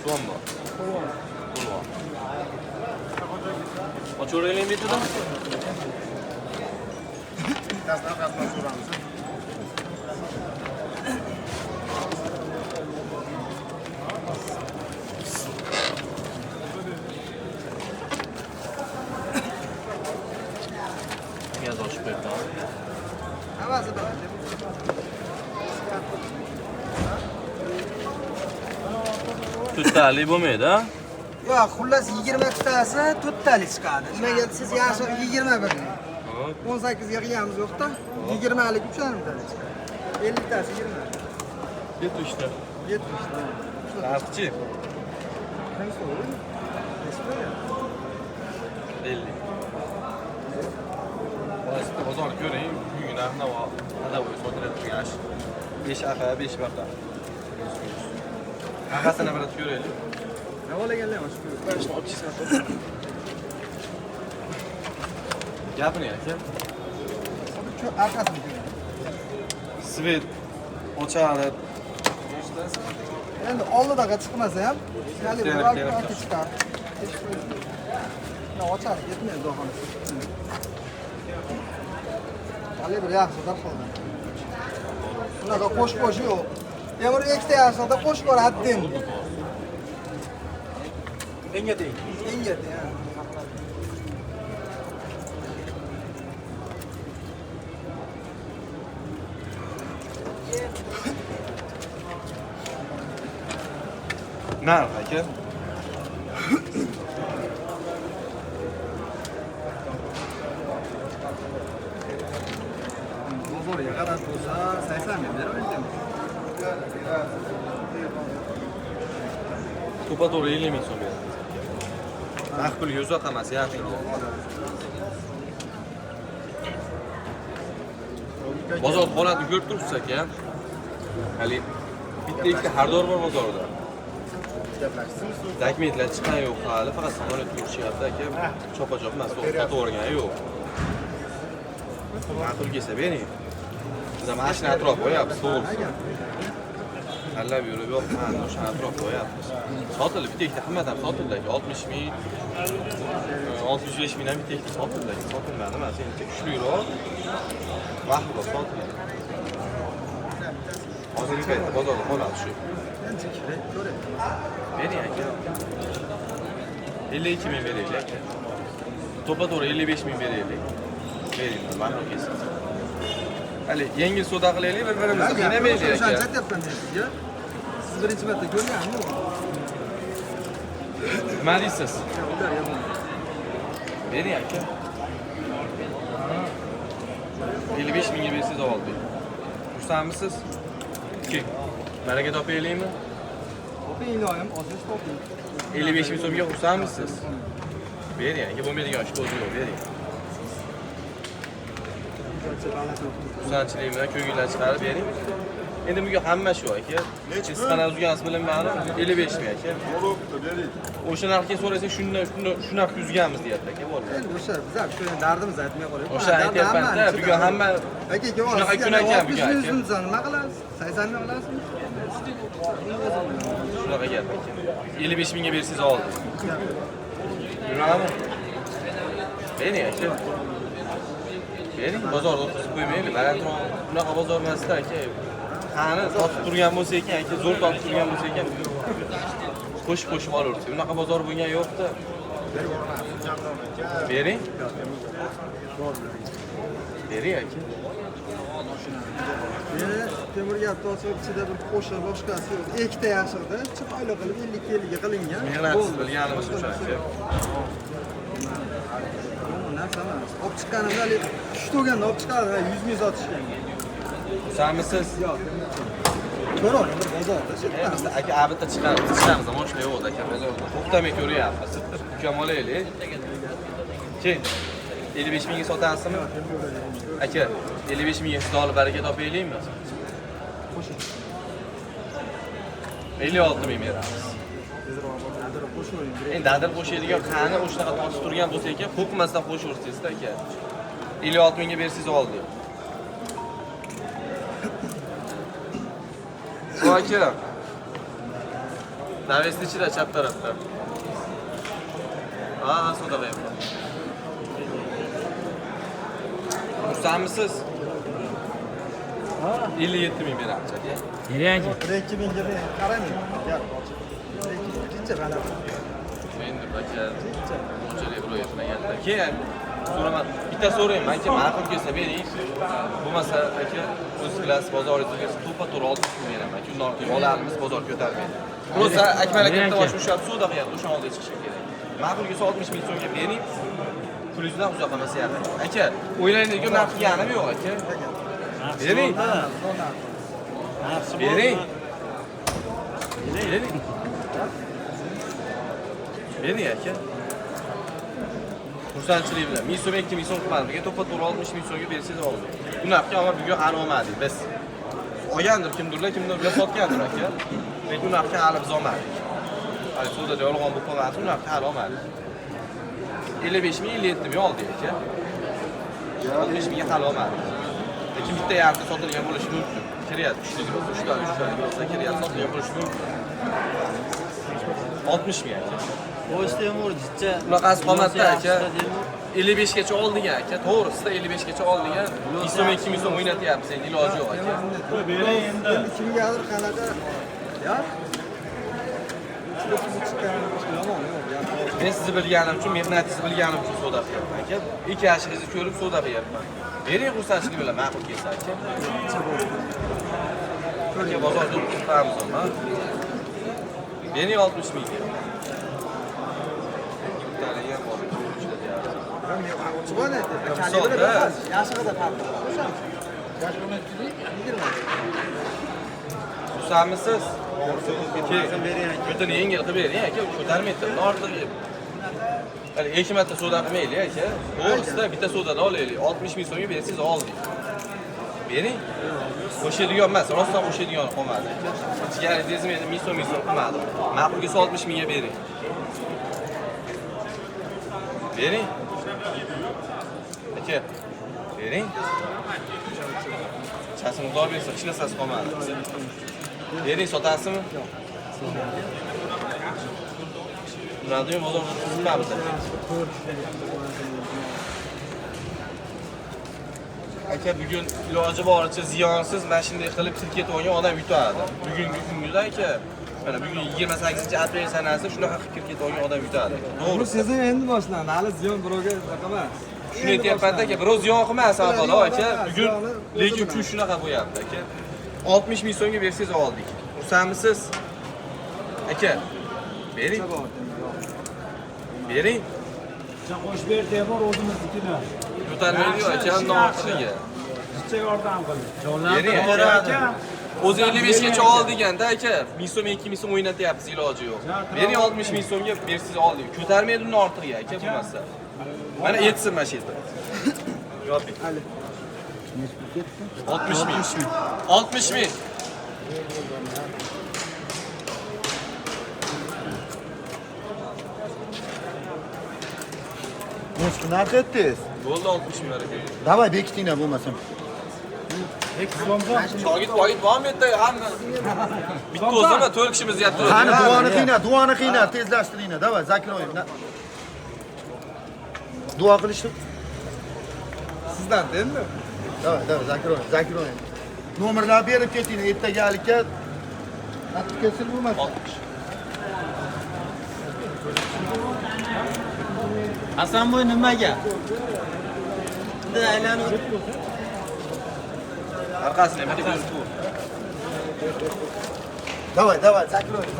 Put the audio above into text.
So'm bor. Qo'lvoq. Ocho'raylik betida? Bittasidan qatnab so'ramiz. Piyoz ochib qo'yibman. Hammasi bor. Tuttali bo'lmaydi-a? Yo'q, xullas 20 tasi to'ttali chiqadi. Nimaga siz yaxshi 21 lik. 18 ga qilganimiz yo'q-da. 20 lik 3 tali chiqadi. 50 tasi 20. 70 ta. 70 ta. Narxchi? Qancha so'raydi? 50. Boyasida bozor ko'ring, bugungi narx-navo adavoy sotilayotgan ash. 5 aqa, 5 baqa. Aqasini bir ko'raylik. Navolaganlar ham shu. Barishni olib chiqsam. Gapini aka. Shu arkasini ko'ring. Svet ochadi. Endi oldidaga chiqmasa ham, ya'ni bir olti chiqar. No, ochadi, ketmaydi do'xonasi. Hali bir yaxshi deb qoldi. Bunaqa qo'sh yo'q. Temir ikkita yaxshida qo'sh bor haddim. Enga teng. Enga teng. Narx aka. Bozorga qarab bo'lsa 80 ming beraverdim. To'pa to'g'ri 50 ming so'm beradi. Narx pul 100 emas, yarmi. Bozor holatini ko'rib turibsiz aka. Hali bitta ikkita xaridor bor bozorda. Dokumentlar chiqqan yo'q hali, faqat samolyot ko'rishyapti aka. Chopa-chop emas, sotib o'rgan yo'q. Ma'qul kelsa bering. Biz mashina atrof qo'yapmiz, to'g'ri. Tanlab yurib yo'q, mana o'sha atrof qo'yapmiz. Sotildi, bitta ikkita hammadan sotildi aka, 60 ming, 65 mingdan bitta ikkita sotildi aka. Sotilmadi, mana sencha kuchliroq. Vaqtida sotildi. Hozirgi paytda bozorda qoladi shu. Bering aka. 52 ming beraylik aka. To'pa-to'g'ri 55 ming beraylik. Bering, ma'qul kelsin. Hali yengil savdo qilaylik, bir-birimizni qiynamaylik aka. Shuncha aytyapman sizga. Siz birinchi marta ko'rganmi? Nima deysiz? Bering aka. 55 mingga bersiz oldik. Xursandmisiz? Keling. Baraka topaylikmi? Toping iloyim, ozish toping. 55 ming so'mga xursandmisiz? Bering aka, bo'lmaydigan ish ko'zi yo'q, bering. Xursandchilik bilan ko'ngildan chiqarib bering. Endi bunga hamma shu aka. Siz qanaqa uzgansiz bilinmadi. 55 ming aka. Bo'pti, bering. O'sha narxga so'rasang shunaqa uzganmiz deyapti aka, bo'ldi. Endi o'sha biz ham shu dardimizni aytmay qo'yaylik. O'sha aytyapman-da, bugun hamma aka, shunaqa kun ekan bugun aka. Nima qilasiz? 80 ming olasizmi? Shunaqa gap aka. 55 mingga bersangiz oldi. Yuradimi? Bering aka. Bering, bozorda o'tkazib qo'ymaylik. Balandroq bunaqa bozor emasda aka. Qani sotib turgan bo'lsa ekan aka, zo'r sotib turgan bo'lsa ekan. Qo'shib olaverdik. Bunaqa bozor bo'lgan yo'q-da. Bering. Bering aka. Temir gap tosib ichida bir qo'sha boshqasi yo'q. Ikkita yaxshida chiroyli qilib 50 ga qilingan. Mehnatsiz bilganimiz o'sha aka. Narsa emas. Olib chiqqanimda shu to'ganda olib chiqardi, 100 ming sotishgan. Xursandmisiz? Yo'q. Ko'rib, bir bozorda Biz aka abita chiqamiz, ammo shunday bo'ldi aka bozorda. To'xtamay ko'ryapmiz. Ukam olaylik. Keyin 55 mingga sotasizmi? Aka, 55 mingga siz olib baraka topaylikmi? 56 ming beramiz. Endi dadil qo'shadigan qani o'shanaqa tortib turgan bo'lsa ekan, qo'rqmasdan qo'shaversangiz-da aka. 56 mingga bersangiz oldi. Aka. Navesni ichida chap tarafda. Ha, savdo qilyapman. Xursandmisiz? 57 ming beramiz aka. Nereye ki? 2000 ga bering. Qarang. Gap. Kecha g'alaba. Endi aka, unchalik ro'yxatdan keldi. Keyin so'raman. Bitta so'rayman, manki ma'qul kelsa bering. Bo'lmasa aka, o'z klass bozoringizga to'pa-to'g'ri 60 ming beraman. Undan keyin olarimiz bozor ko'tarmaydi. Bo'lsa Akmal aka bitta bosh ushlab savdo qilyapti, o'sha oldiga chiqishi kerak. Ma'qul kelsa 60 ming so'mga bering. Pulingizdan uzoq emas yaqin. Aka, o'ylaydigan narx yanim yo'q aka. Bering. Bering. Bering. Bering aka. Xursandchilik bilan 1000 so'm 2000 so'm qilmadim. To'pa-to'g'ri 60 ming so'mga bersangiz oldim. Bunaqa ammo bugun hali olmadik biz. Olgandir kimdirlar sotgandir aka. Lekin unaqa hali biz olmadik. Hali savdoda yolg'on bo'lib qolmadi, unaqa hali olmadik. 55 ming 57 ming oldik aka. 60 mingga hali olmadik. Lekin bitta yarqi sotilgan bo'lishi mumkin. Kiryapti, kuchli bo'lsa, 3 ta bo'lsa kiryapti, sotilgan bo'lishi mumkin. 60 ming aka. Bunaqasi qolmadi aka. 55 gacha oldik aka. To'g'risida 55 gacha oldik. 100 so'm 2000 so'm o'ynatyapmiz, endi iloji yo'q aka. Bering endi. Kimgadir qanaqa? Ya. Yomon yo'q. Men sizni bilganim uchun, mehnatingizni bilganim uchun savdo qilyapman aka. Ikki yoshingizni ko'rib savdo qilyapman. Bering xursandchilik bilan ma'qul kelsa aka. Aka bozorda tutamiz ona. Bering 60 ming. Xursandmisiz? Ko'tini yengil qilib bering aka, ko'tarmaydi. Ortiq. Hali ikki marta savdo qilmaylik aka. To'g'risida bitta savdoda olaylik. 60 ming so'mga bersangiz oldik. Bering. O'shadigan emas, rostdan o'shadigan qolmadi. Ichkari dezmaydi, 1000 so'm qilmadi. Ma'qulga 60 mingga bering. Bering. Aka. Bering. Chasini xudo bersa, hech narsasi qolmadi. Bering, sotasizmi? Radio bozorda tuzilmamiz. Aka bugun iloji boricha ziyonsiz mana shunday qilib tirket olgan odam yutadi. Bugungi kunda aka, mana bugun 28-aprel sanasi shunaqa qilib tirket olgan odam yutadi. To'g'ri, sezon endi boshlandi. Hali ziyon birovga emas. Shuni aytyapman aka, biroz ziyon qilmas avvalo aka. Bugun lekin kun shunaqa bo'lyapti aka. 60 ming so'mga bersangiz oldik. Xursandmisiz? Aka. Bering. Bering. Qo'sh ber devor o'zimiznikini. Ko'tarmaydi aka, undan ortig'iga. Sizcha yordam qiling. Bering aka. O'zi 55 gacha oldiganda aka, 1000 so'm 2000 so'm o'ynatyapsiz, iloji yo'q. Bering 60 ming so'mga bersangiz oldik. Ko'tarmaydi undan ortig'iga aka bo'lmasa. Mana yetsin mana shu yerda. Yoping. 60 ming. 60 ming. Nechta narx aytdingiz? Bo'ldi 60 ming aka. Davay bekitinglar bo'lmasam. Shogird bormi yerda hamma? Bitta o'zima 4 kishimiz yetdi. Qani duoni qiynar, tezlashtiringlar. Davay, zakroyim. Duo qilishdi. Sizdan endi. Davay, zakroyim. Nomerlarni berib ketinglar, ertagalikka qatib kelsin bo'lmasam. 60. Hasanboy nimaga? Bunday aylanib Arkasini bitta ko'rsatib. Davay, zakroyim.